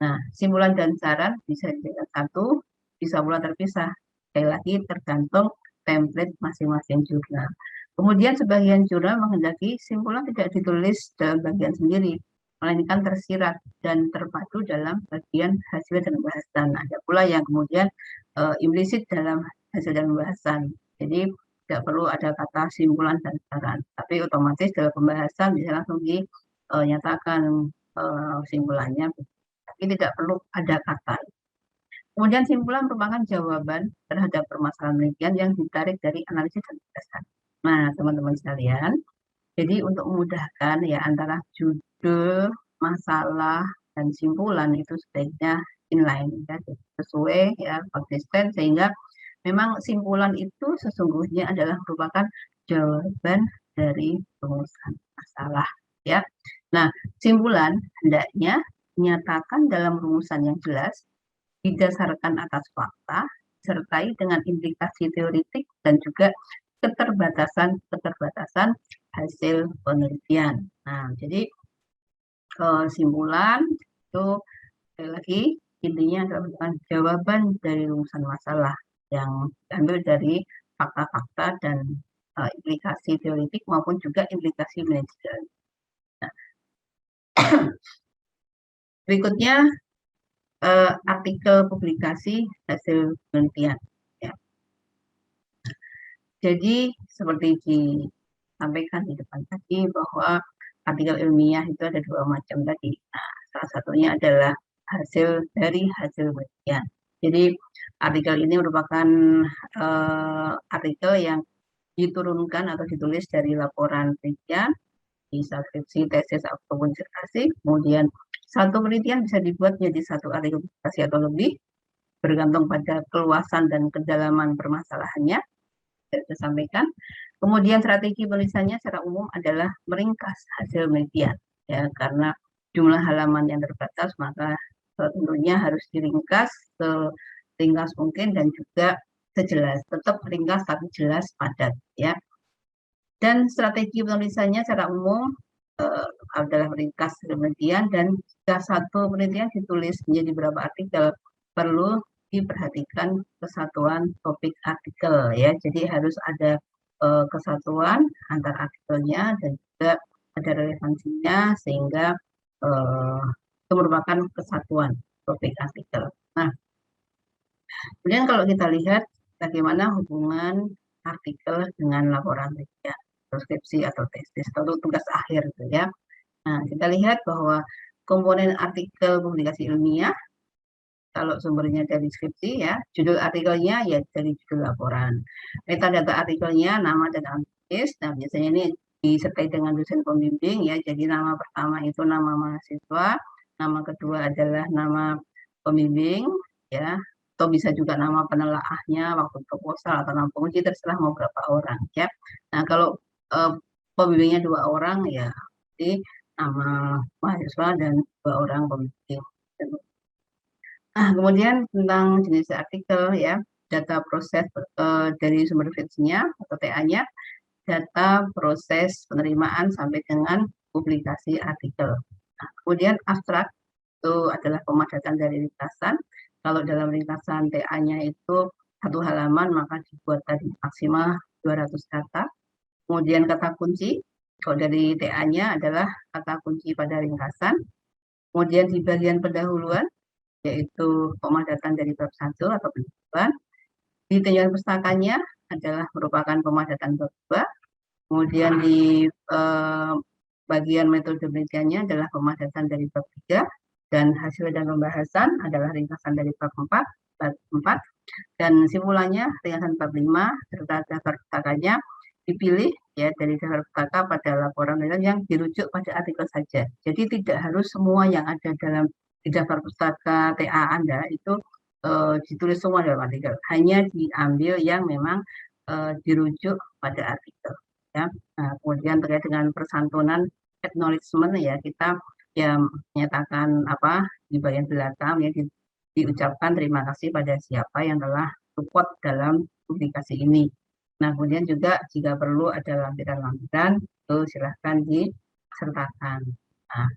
Nah, simpulan dan saran bisa dijadikan satu, bisa pula terpisah. Sekali lagi tergantung template masing-masing jurnal. Kemudian sebagian jurnal menghendaki simpulan tidak ditulis dalam bagian sendiri, melainkan tersirat dan terpadu dalam bagian hasil dan pembahasan. Ada pula yang kemudian implisit dalam hasil dan pembahasan. Jadi tidak perlu ada kata simpulan dan saran, tapi otomatis dalam pembahasan bisa langsung dinyatakan simpulannya, tapi tidak perlu ada kata. Kemudian simpulan merupakan jawaban terhadap permasalahan penelitian yang ditarik dari analisis dan pembahasan. Nah, teman-teman sekalian, jadi untuk memudahkan ya antara judul, masalah, dan simpulan itu sebaiknya inline, ya, sesuai, ya, konsisten, sehingga memang simpulan itu sesungguhnya adalah merupakan jawaban dari rumusan masalah, ya. Nah, simpulan hendaknya dinyatakan dalam rumusan yang jelas, didasarkan atas fakta, disertai dengan implikasi teoritik dan juga keterbatasan hasil penelitian. Nah, jadi simpulan itu sekali lagi intinya adalah jawaban dari rumusan masalah yang diambil dari fakta-fakta dan implikasi teoritik maupun juga implikasi manajerial. Nah, berikutnya artikel publikasi hasil penelitian. Ya. Jadi seperti disampaikan di depan tadi bahwa artikel ilmiah itu ada dua macam tadi. Nah, salah satunya adalah hasil penelitian. Jadi artikel ini merupakan artikel yang diturunkan atau ditulis dari laporan penelitian, bisa skripsi, tesis, ataupun disertasi. Kemudian satu penelitian bisa dibuat menjadi satu artikel publikasi atau lebih, bergantung pada keluasan dan kedalaman permasalahannya. Saya sampaikan. Kemudian strategi penulisannya secara umum adalah meringkas hasil penelitian, ya, karena jumlah halaman yang terbatas, maka tentunya harus diringkas seringkas mungkin dan juga sejelas, tetap ringkas tapi jelas, padat, ya. Dan strategi penulisannya secara umum adalah meringkas penelitian, dan jika satu penelitian ditulis menjadi beberapa artikel, perlu diperhatikan kesatuan topik artikel, ya. Jadi harus ada kesatuan antar artikelnya dan juga ada relevansinya, sehingga itu merupakan kesatuan topik artikel. Nah, kemudian kalau kita lihat bagaimana hubungan artikel dengan laporan penelitian, skripsi atau tesis atau tugas akhir, gitu ya. Nah, kita lihat bahwa komponen artikel publikasi ilmiah, kalau sumbernya dari skripsi, ya, judul artikelnya ya dari judul laporan. Metadata artikelnya nama dan tulis. Nah, biasanya ini disertai dengan dosen pembimbing ya. Jadi nama pertama itu nama mahasiswa, nama kedua adalah nama pembimbing ya. Atau bisa juga nama penelaahnya waktu proposal atau nama penguji, terserah mau berapa orang ya. Nah, kalau eh, pembimbingnya 2 orang ya, jadi nama mahasiswa dan 2 orang pembimbing. Nah, kemudian tentang jenis artikel ya, data proses dari sumber referensinya atau TA-nya, data proses penerimaan sampai dengan publikasi artikel. Nah, kemudian abstrak itu adalah pemadatan dari ringkasan. Kalau dalam ringkasan TA-nya itu 1 halaman, maka dibuat tadi maksimal 200 kata. Kemudian kata kunci, kalau dari TA-nya adalah kata kunci pada ringkasan. Kemudian di bagian pendahuluan, yaitu pemadatan dari bab 1 atau pendahuluan. Di tinjauan pustakanya adalah merupakan pemadatan bab 2. Kemudian di bagian metode penelitiannya adalah pemadatan dari bab 3. Dan hasil dan pembahasan adalah ringkasan dari bab 4. Dan simpulannya ringkasan bab 5 serta daftar pustakanya dipilih ya dari daftar pustaka pada laporan yang dirujuk pada artikel saja. Jadi tidak harus semua yang ada dalam di daftar pustaka TA Anda itu ditulis semua dalam artikel. Hanya diambil yang memang dirujuk pada artikel. Ya. Nah, kemudian terkait dengan persantunan acknowledgement ya, kita ya menyatakan apa di bagian belakang ya diucapkan terima kasih pada siapa yang telah support dalam publikasi ini. Nah, kemudian juga jika perlu ada lampiran-lampiran, itu silahkan disertakan. Nah,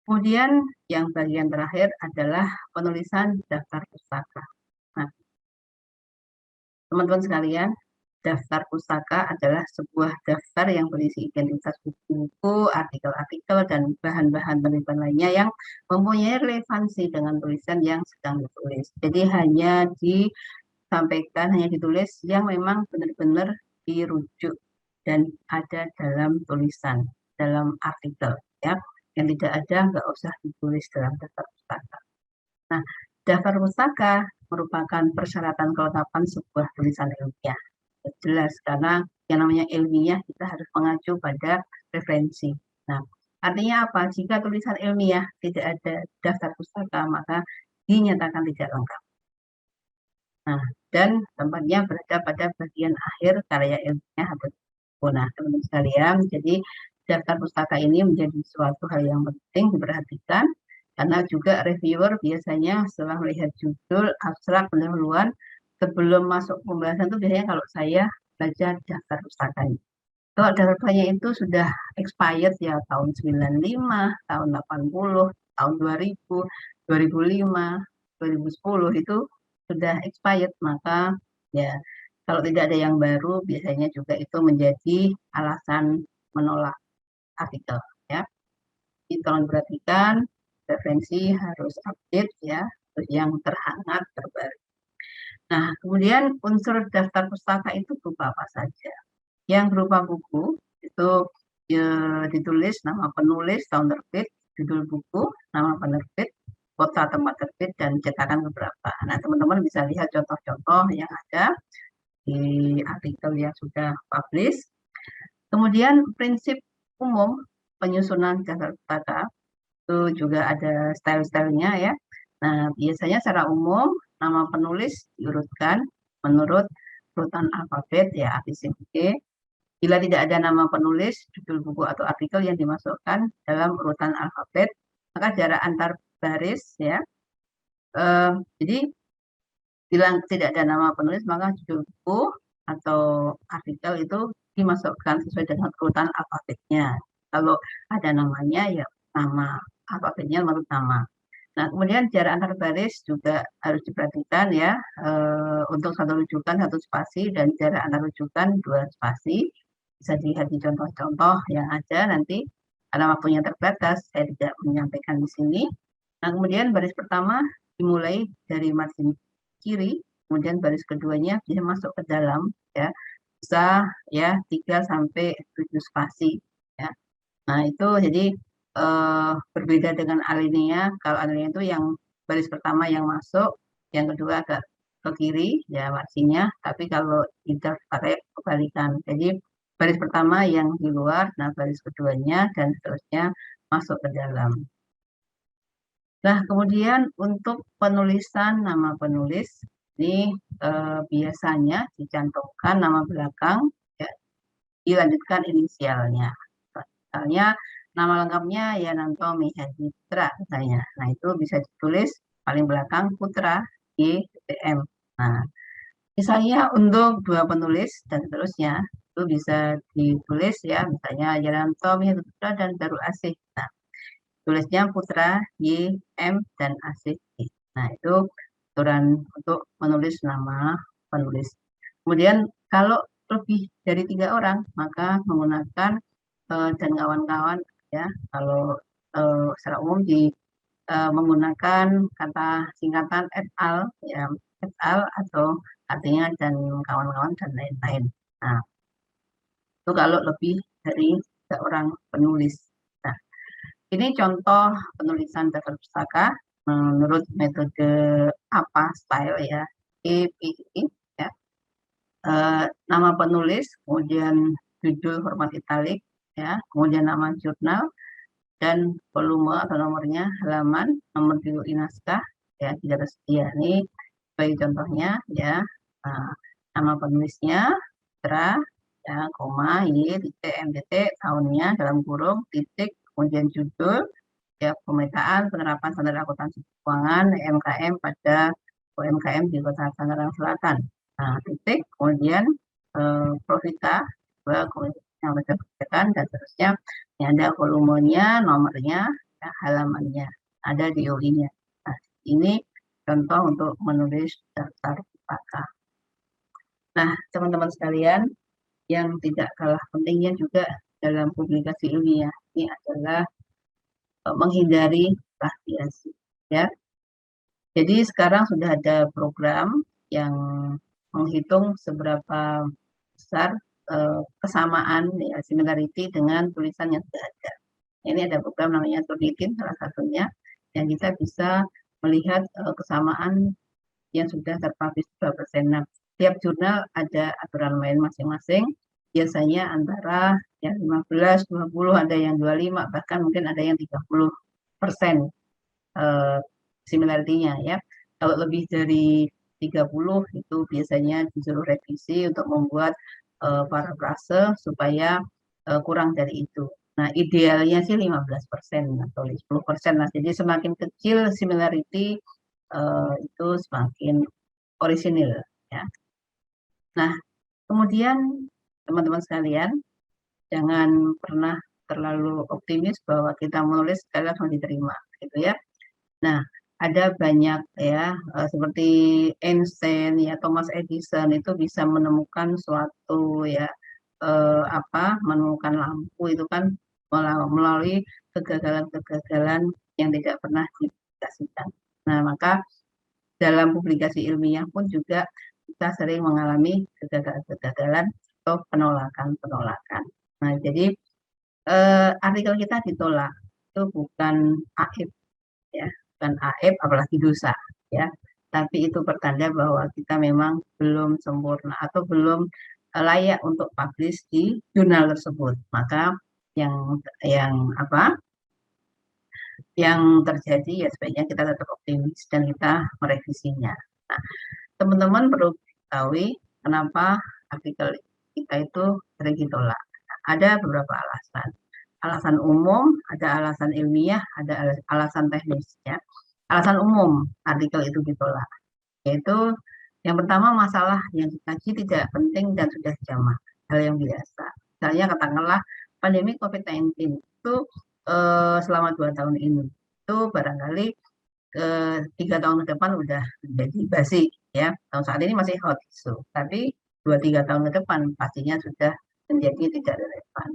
kemudian yang bagian terakhir adalah penulisan daftar pustaka. Nah, teman-teman sekalian, daftar pustaka adalah sebuah daftar yang berisi identitas buku-buku, artikel-artikel, dan bahan-bahan penelitian lainnya yang mempunyai relevansi dengan tulisan yang sedang ditulis. Jadi hanya disampaikan, hanya ditulis yang memang benar-benar dirujuk dan ada dalam tulisan, dalam artikel. Ya. Yang tidak ada, nggak usah ditulis dalam daftar pustaka. Nah, daftar pustaka merupakan persyaratan kelengkapan sebuah tulisan ilmiah. Jelas, karena yang namanya ilmiah kita harus mengacu pada referensi. Nah, artinya apa? Jika tulisan ilmiah tidak ada daftar pustaka, maka dinyatakan tidak lengkap. Nah, dan tempatnya berada pada bagian akhir karya ilmiah atau buku. Nah, teman-teman sekalian, jadi daftar pustaka ini menjadi suatu hal yang penting diperhatikan karena juga reviewer biasanya setelah melihat judul, abstrak, pendahuluan, sebelum masuk pembahasan itu biasanya kalau saya baca daftar pustakanya. Kalau daftarnya itu sudah expired ya tahun 95, tahun 80, tahun 2000, 2005, 2010 itu sudah expired, maka ya kalau tidak ada yang baru biasanya juga itu menjadi alasan menolak artikel ya. Jadi tolong perhatikan referensi harus update ya, terus yang terhangat terbaru. Nah, kemudian unsur daftar pustaka itu berupa apa saja? Yang berupa buku itu ya, ditulis nama penulis, tahun terbit, judul buku, nama penerbit, kota tempat terbit, dan cetakan keberapa. Nah, teman-teman bisa lihat contoh-contoh yang ada di artikel yang sudah publish. Kemudian prinsip umum penyusunan daftar pustaka itu juga ada style-stylenya ya. Nah, biasanya secara umum nama penulis diurutkan menurut urutan alfabet ya ABCD. Bila tidak ada nama penulis, judul buku atau artikel yang dimasukkan dalam urutan alfabet, maka jarak antar baris ya. Jadi bila tidak ada nama penulis, maka judul buku atau artikel itu dimasukkan sesuai dengan urutan alfabetnya. Kalau ada namanya ya nama alfabetnya menurut nama. Nah, kemudian jarak antar baris juga harus diperhatikan ya. Untuk satu rujukan satu spasi dan jarak antar rujukan 2 spasi. Bisa dilihat di contoh-contoh yang ada nanti. Karena waktunya terbatas, saya tidak menyampaikan di sini. Nah, kemudian baris pertama dimulai dari margin kiri, kemudian baris keduanya bisa masuk ke dalam ya. Bisa ya 3 sampai 7 spasi ya. Nah, itu jadi berbeda dengan alinea. Kalau alinea itu yang baris pertama yang masuk, yang kedua agak ke kiri ya marginnya, tapi kalau interval kebalikan. Jadi baris pertama yang di luar, nah baris keduanya dan seterusnya masuk ke dalam. Nah, kemudian untuk penulisan nama penulis ini biasanya dicantumkan nama belakang, ya, dilanjutkan inisialnya. Misalnya nama lengkapnya Yananto Mihendra misalnya. Nah, itu bisa ditulis paling belakang Putra YTM. Nah, misalnya untuk dua penulis dan seterusnya itu bisa ditulis ya, misalnya Yananto Mihendra dan Darul Asih. Nah, tulisnya Putra Y, M, dan Asih. Nah, itu aturan untuk menulis nama penulis. Kemudian kalau lebih dari 3 orang, maka menggunakan dan kawan-kawan ya. Kalau secara umum menggunakan kata singkatan et al, ya, et al atau artinya dan kawan-kawan dan lain-lain. Nah, itu kalau lebih dari 3 orang penulis. Nah, ini contoh penulisan daftar pustaka menurut metode apa style ya, EPI ya. Nama penulis, kemudian judul format italik ya, kemudian nama jurnal dan volume atau nomornya, halaman, nomor judul naskah ya tidak tersedia. Ini sebagai contohnya ya. Nah, nama penulisnya, tra, ya, koma, y, titik, m, titik, tahunnya dalam kurung, titik, kemudian judul, ya, pemetaan penerapan standar akuntansi keuangan UMKM pada UMKM di Kota Tangerang Selatan. Nah, titik, kemudian Profita, yang berkegiatan dan seterusnya. Ini ada volumenya, nomornya, ya, halamannya, ada di UI-nya. Nah, ini contoh untuk menulis daftar pustaka. Nah, teman-teman sekalian, yang tidak kalah pentingnya juga dalam publikasi ilmiah ini adalah menghindari plagiasi ya. Jadi sekarang sudah ada program yang menghitung seberapa besar kesamaan ya, similarity dengan tulisan yang sudah ada. Ini ada program namanya Turnitin salah satunya yang kita bisa melihat kesamaan yang sudah terpublish berapa persen. Nah, tiap jurnal ada aturan main masing-masing. Biasanya antara ya 15, 20, ada yang 25, bahkan mungkin ada yang 30% similarity-nya ya. Kalau lebih dari 30 itu biasanya disuruh revisi untuk membuat parafrase supaya kurang dari itu. Nah, idealnya sih 15% atau 10%. Nah, jadi semakin kecil similarity itu semakin orisinil ya. Nah, kemudian teman-teman sekalian, jangan pernah terlalu optimis bahwa kita menulis sekali langsung diterima gitu ya. Nah, ada banyak ya seperti Einstein ya, Thomas Edison itu bisa menemukan suatu ya menemukan lampu itu kan melalui kegagalan-kegagalan yang tidak pernah dipublikasikan. Nah, maka dalam publikasi ilmiah pun juga kita sering mengalami kegagalan-kegagalan atau penolakan-penolakan. Nah, jadi artikel kita ditolak itu bukan aib ya, bukan aib apalagi dosa ya, tapi itu pertanda bahwa kita memang belum sempurna atau belum layak untuk publish di jurnal tersebut. Maka yang apa yang terjadi ya sebaiknya kita tetap optimis dan kita merevisinya. Nah, teman-teman perlu ketahui kenapa artikel kita itu sering ditolak. Ada beberapa alasan. Alasan umum, ada alasan ilmiah, ada alasan teknis ya. Alasan umum artikel itu ditolak, yaitu yang pertama masalah yang dikaji tidak penting dan sudah jamak, hal yang biasa. Misalnya katakanlah pandemi COVID-19 itu selama 2 tahun ini itu barangkali 3 tahun ke depan udah menjadi basi ya. Tahun saat ini masih hot isu, tapi 2-3 tahun ke depan pastinya sudah menjadi tidak relevan.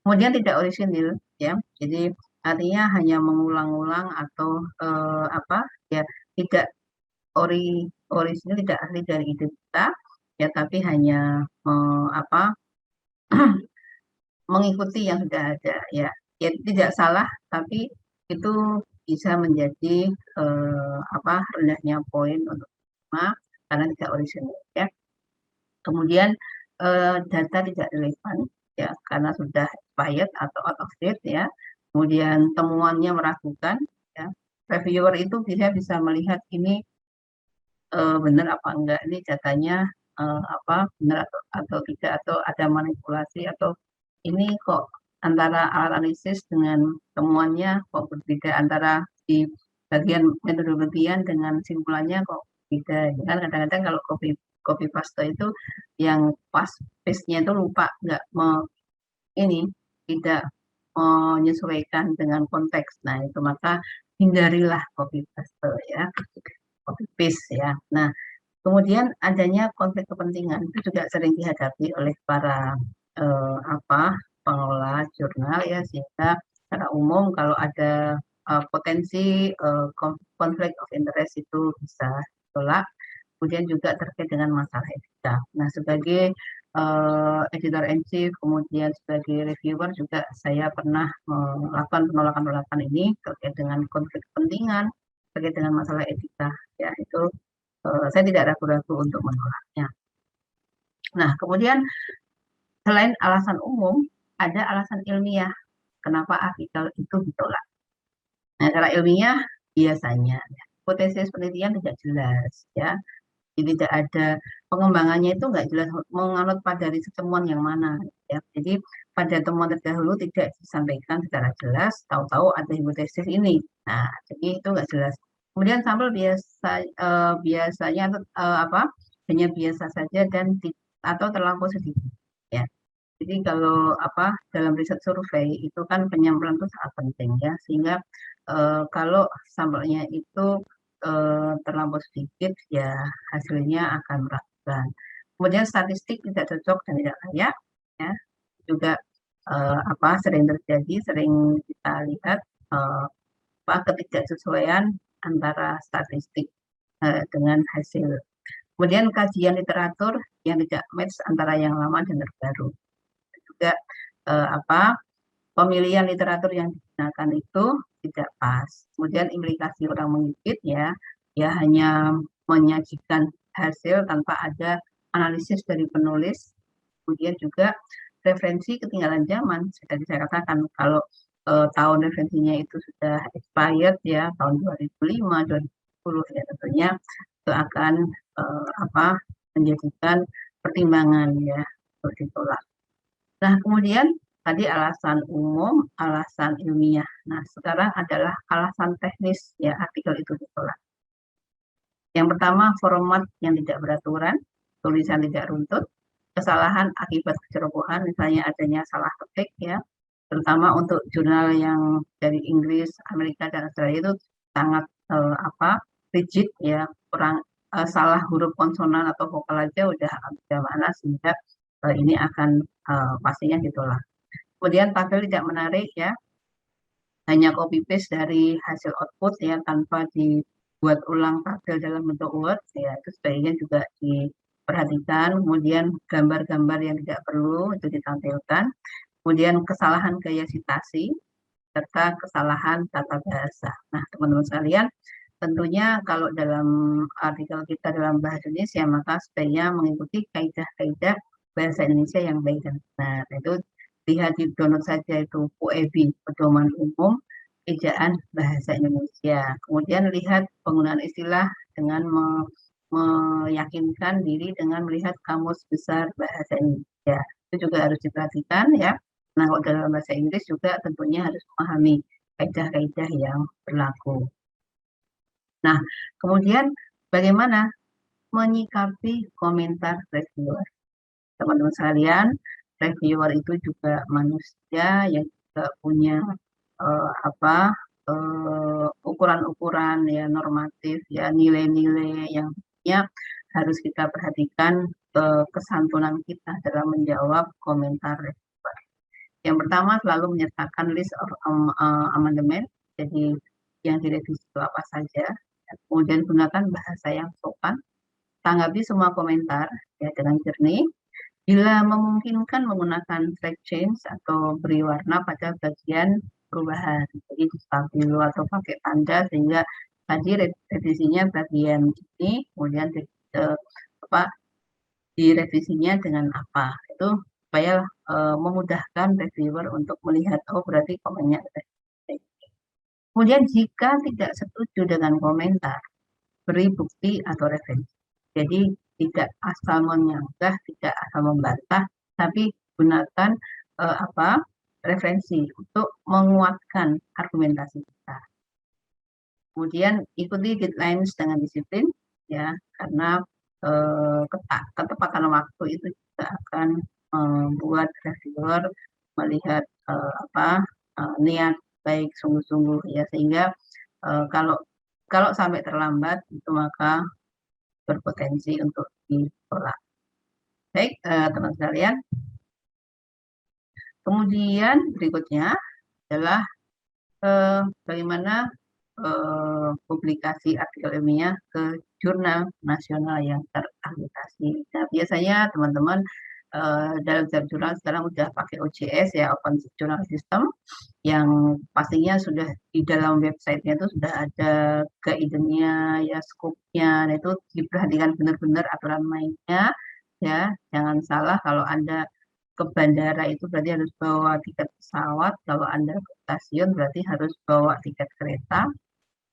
Kemudian tidak orisinil ya. Jadi artinya hanya mengulang-ulang atau ya tidak orisinil, tidak asli dari ide kita ya, tapi hanya mengikuti yang sudah ada ya. Ya tidak salah, tapi itu bisa menjadi rendahnya poin untuk karena tidak orisinil ya. Kemudian data tidak relevan ya karena sudah expired atau out of date ya. Kemudian temuannya meragukan ya. Reviewer itu bisa melihat ini benar apa enggak, ini datanya apa benar atau tidak, atau ada manipulasi, atau ini kok antara alat analisis dengan temuannya kok berbeda, antara di bagian metodologian dengan simpulannya kok beda. Ya kan kadang-kadang kalau copy copy paste itu yang pas paste-nya itu lupa, nggak ini tidak menyesuaikan dengan konteks. Nah, itu maka hindarilah copy paste ya, copy paste ya. Nah, kemudian adanya konflik kepentingan itu juga sering dihadapi oleh para pengelola jurnal ya, sehingga secara umum kalau ada potensi konflik of interest itu bisa ditolak. Kemudian juga terkait dengan masalah etika. Nah, sebagai editor in chief, kemudian sebagai reviewer juga saya pernah melakukan penolakan-penolakan ini terkait dengan konflik kepentingan, terkait dengan masalah etika. Ya, itu saya tidak ragu-ragu untuk menolaknya. Nah, kemudian selain alasan umum, ada alasan ilmiah kenapa artikel itu ditolak. Nah, secara ilmiah biasanya hipotesis penelitian tidak jelas ya. Jadi tidak ada pengembangannya, itu nggak jelas menganut pada riset temuan yang mana ya. Jadi pada temuan terdahulu tidak disampaikan secara jelas, tahu-tahu ada hipotesis ini. Nah, jadi itu nggak jelas. Kemudian sampel biasanya apa hanya biasa saja dan atau terlampau sedikit ya. Jadi kalau apa dalam riset survei itu kan penyampelan itu sangat penting ya, sehingga kalau sampelnya itu terlampau sedikit ya hasilnya akan meragukan. Kemudian statistik tidak cocok dan tidak layak ya, juga apa sering terjadi, sering kita lihat apa ketidaksesuaian antara statistik dengan hasil. Kemudian kajian literatur yang tidak match antara yang lama dan terbaru. Juga apa pemilihan literatur yang digunakan itu tidak pas. Kemudian implikasi orang mengikut ya, ya hanya menyajikan hasil tanpa ada analisis dari penulis. Kemudian juga referensi ketinggalan zaman. Tadi saya katakan kalau tahun referensinya itu sudah expired ya, tahun 2005, 2010 ya, tentunya itu akan apa menjadikan pertimbangan ya untuk ditolak. Nah, kemudian tadi alasan umum, alasan ilmiah. Nah, sekarang adalah alasan teknis ya artikel itu ditolak. Yang pertama, format yang tidak beraturan, tulisan tidak runtut, kesalahan akibat kecerobohan, misalnya adanya salah ketik ya, terutama untuk jurnal yang dari Inggris, Amerika, dan Australia itu sangat apa rigid ya, kurang salah huruf konsonan atau vokal aja udah mana, sehingga ini akan pastinya ditolak. Kemudian tabel tidak menarik ya, hanya copy paste dari hasil output ya tanpa dibuat ulang tabel dalam bentuk Word ya, itu sebaiknya juga diperhatikan. Kemudian gambar-gambar yang tidak perlu itu ditampilkan. Kemudian kesalahan gaya citasi serta kesalahan tata bahasa. Nah, teman-teman sekalian, tentunya kalau dalam artikel kita dalam bahasa Indonesia maka sebaiknya mengikuti kaidah-kaidah bahasa Indonesia yang baik dan benar. Itu lihat di download saja itu PUEBI, Pedoman Umum Ejaan Bahasa Indonesia. Kemudian lihat penggunaan istilah dengan meyakinkan diri dengan melihat kamus besar bahasa Indonesia. Itu juga harus diperhatikan ya. Nah, kalau dalam bahasa Inggris juga tentunya harus memahami kaidah-kaidah yang berlaku. Nah, kemudian bagaimana menyikapi komentar reviewer? Teman-teman sekalian, reviewer itu juga manusia yang juga punya apa ukuran-ukuran ya normatif ya, nilai-nilai yang harus kita perhatikan kesantunan kita dalam menjawab komentar reviewer. Yang pertama, selalu menyertakan list of amendment, jadi yang direvisi itu apa saja. Kemudian gunakan bahasa yang sopan, tanggapi semua komentar ya dengan jernih. Bila memungkinkan menggunakan track change atau beri warna pada bagian perubahan. Jadi di stabilo atau pakai tanda sehingga tadi revisinya bagian ini, kemudian apa direvisinya dengan apa. Itu supaya memudahkan reviewer untuk melihat, oh berarti komennya ada. Kemudian jika tidak setuju dengan komentar, beri bukti atau referensi. Jadi tidak asal menyanggah, tidak asal membantah, tapi gunakan apa referensi untuk menguatkan argumentasi kita. Kemudian ikuti deadlines dengan disiplin, ya, karena ketepatan waktu itu juga akan membuat reviewer melihat niat baik sungguh-sungguh, ya, sehingga kalau kalau sampai terlambat itu maka berpotensi untuk ditolak. Baik, teman sekalian. Kemudian berikutnya adalah bagaimana publikasi artikel ilmiah ke jurnal nasional yang terakreditasi. Nah, biasanya teman-teman dalam jurnal sekarang udah pakai OJS, ya, Open Journal System, yang pastinya sudah di dalam websitenya itu sudah ada guidance-nya, ya, scope-nya. Nah, itu diperhatikan benar-benar aturan mainnya, ya, jangan salah kalau Anda ke bandara itu berarti harus bawa tiket pesawat, kalau Anda ke stasiun berarti harus bawa tiket kereta,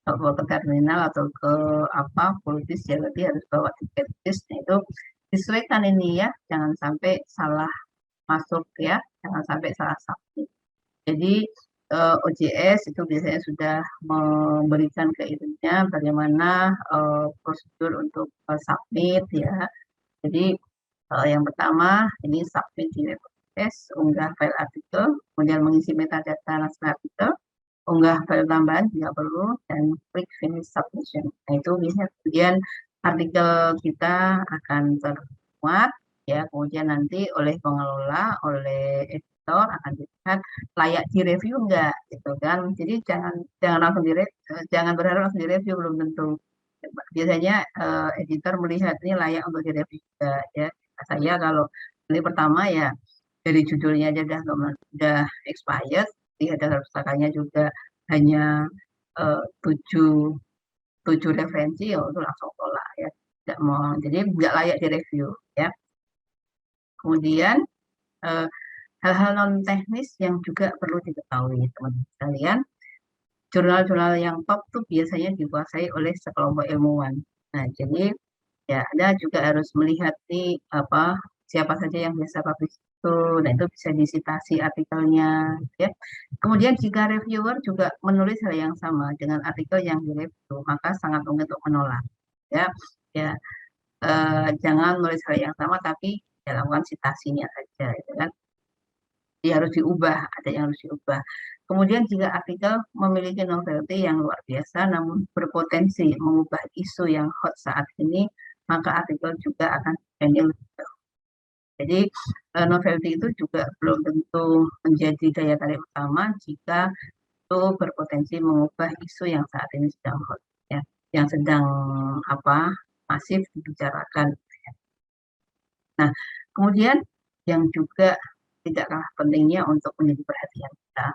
kalau bawa ke terminal atau ke pultis ya berarti harus bawa tiket bis. Nah, itu disesuaikan ini, ya, jangan sampai salah masuk, ya, jangan sampai salah submit. Jadi OJS itu biasanya sudah memberikan guidance-nya bagaimana prosedur untuk submit, ya. Jadi yang pertama ini submit di web OJS, unggah file artikel, kemudian mengisi metadata naskah artikel, unggah file tambahan jika perlu, dan klik finish submission. Nah, itu biasanya kemudian artikel kita akan termuat, ya, kemudian nanti oleh pengelola, oleh editor akan dilihat layak direview enggak, gitu kan. Jadi jangan langsung jangan berharap langsung direview, belum tentu. Biasanya editor melihat ini layak untuk direview juga, ya. Saya kalau ini pertama, ya, dari judulnya aja udah expired, di dasar pustakanya juga hanya tujuh referensi, ya itu langsung tolak, ya, tidak mau, jadi nggak layak direview, ya. Kemudian hal-hal non teknis yang juga perlu diketahui, teman-teman sekalian. Jurnal-jurnal yang top tuh biasanya dikuasai oleh sekelompok ilmuwan. Nah, jadi ya Anda juga harus melihat nih siapa saja yang biasa publish itu. Nah, itu bisa disitasi artikelnya, ya. Kemudian jika reviewer juga menulis hal yang sama dengan artikel yang direview, maka sangat mungkin untuk menolak, ya. Ya, jangan menulis hal yang sama tapi lakukan citasinya saja, gitu kan. Dia harus diubah, ada yang harus diubah. Kemudian jika artikel memiliki novelty yang luar biasa namun berpotensi mengubah isu yang hot saat ini, maka artikel juga akan dipending. Jadi novelty itu juga belum tentu menjadi daya tarik utama jika itu berpotensi mengubah isu yang saat ini sedang hot, ya, yang sedang masif dibicarakan. Nah, kemudian yang juga tidak kalah pentingnya untuk menjadi perhatian kita,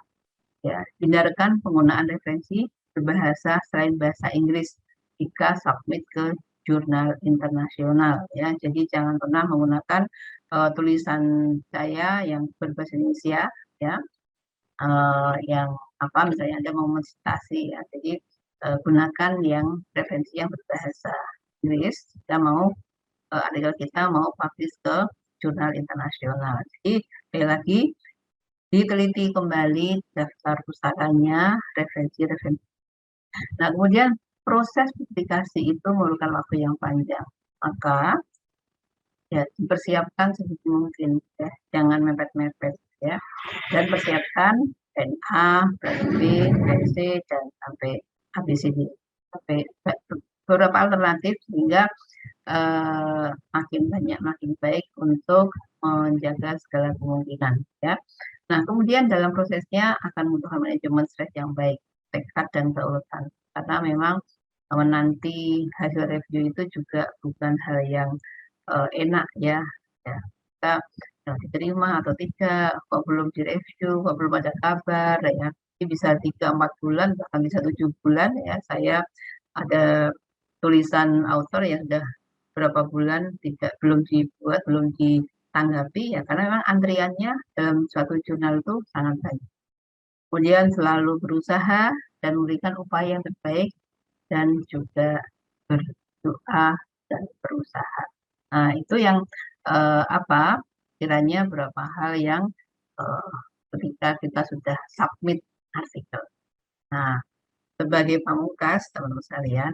ya, hindarkan penggunaan referensi berbahasa selain bahasa Inggris jika submit ke jurnal internasional, ya. Jadi jangan pernah menggunakan tulisan saya yang berbahasa Indonesia, ya, yang misalnya Anda mau mensitasi, ya. Jadi gunakan yang referensi yang berbahasa Inggris jika mau artikel kita mau publish ke jurnal internasional. Jadi sekali lagi diteliti kembali daftar pustakanya, referensi. Nah, kemudian proses publikasi itu memerlukan waktu yang panjang, maka ya dipersiapkan sedikit mungkin, ya, jangan mepet-mepet, ya, dan persiapkan NA, plan B, plan C, dan sampai ABCD, sampai beberapa alternatif sehingga makin banyak makin baik untuk menjaga segala kemungkinan, ya. Nah, kemudian dalam prosesnya akan membutuhkan manajemen stres yang baik, tekad dan keuletan, karena memang menanti hasil review itu juga bukan hal yang enak, ya. Kita diterima atau tidak, kok belum direview, kok belum ada kabar, ya. Ini bisa 3-4 bulan, bahkan bisa 7 bulan, ya. Saya ada tulisan author yang sudah berapa bulan belum dibuat, belum tanggapi ya, karena memang antriannya dalam suatu jurnal itu sangat banyak. Kemudian selalu berusaha dan memberikan upaya yang terbaik dan juga berdoa dan berusaha. Nah, itu yang apa kiranya berapa hal yang eh, ketika kita sudah submit artikel. Nah, sebagai pamungkas, teman-teman sekalian,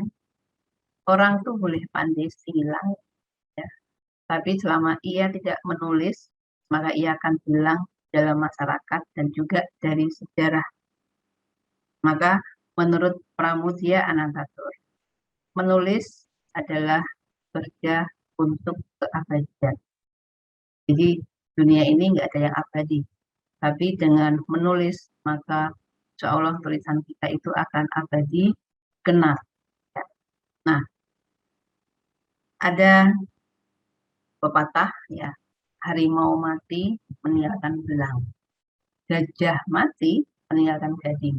orang tuh boleh pandai silang, ya. Tapi selama ia tidak menulis, maka ia akan hilang dalam masyarakat dan juga dari sejarah. Maka menurut Pramudia Anantatur, menulis adalah kerja untuk keabadian. Jadi dunia ini nggak ada yang abadi. Tapi dengan menulis, maka insya Allah tulisan kita itu akan abadi kenal. Nah, ada pepatah ya, harimau mati meninggalkan belang, gajah mati meninggalkan gading,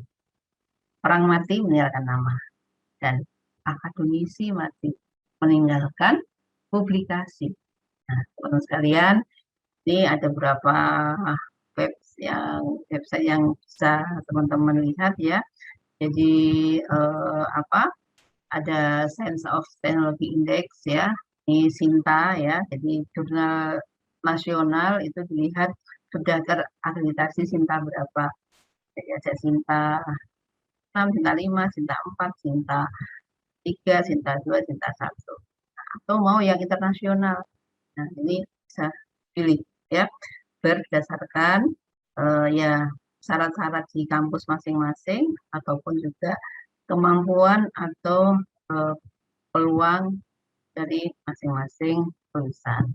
perang mati meninggalkan nama, dan akademisi mati meninggalkan publikasi. Nah, teman-teman sekalian, ini ada beberapa website yang bisa teman-teman lihat ya. Jadi apa? Ada Science of Technology Index ya, ini Sinta ya. Jadi jurnal nasional itu dilihat sudah terakreditasi Sinta berapa. Jadi ada Sinta 6, Sinta 5, Sinta 4, Sinta 3, Sinta 2, Sinta 1. Atau mau yang internasional. Nah, ini bisa pilih ya berdasarkan ya syarat-syarat di kampus masing-masing ataupun juga kemampuan atau eh, peluang dari masing-masing tulisan.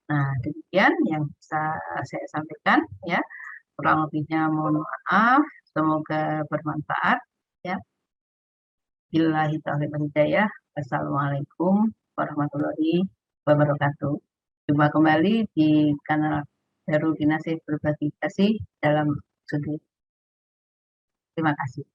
Nah, demikian yang bisa saya sampaikan ya. Kurang lebihnya mohon maaf. Semoga bermanfaat ya. Billahi taufiq wal hidayah. Wassalamualaikum warahmatullahi wabarakatuh. Jumpa kembali di kanal Heru Kinasih Berbagi Kasih dalam studi. Terima kasih.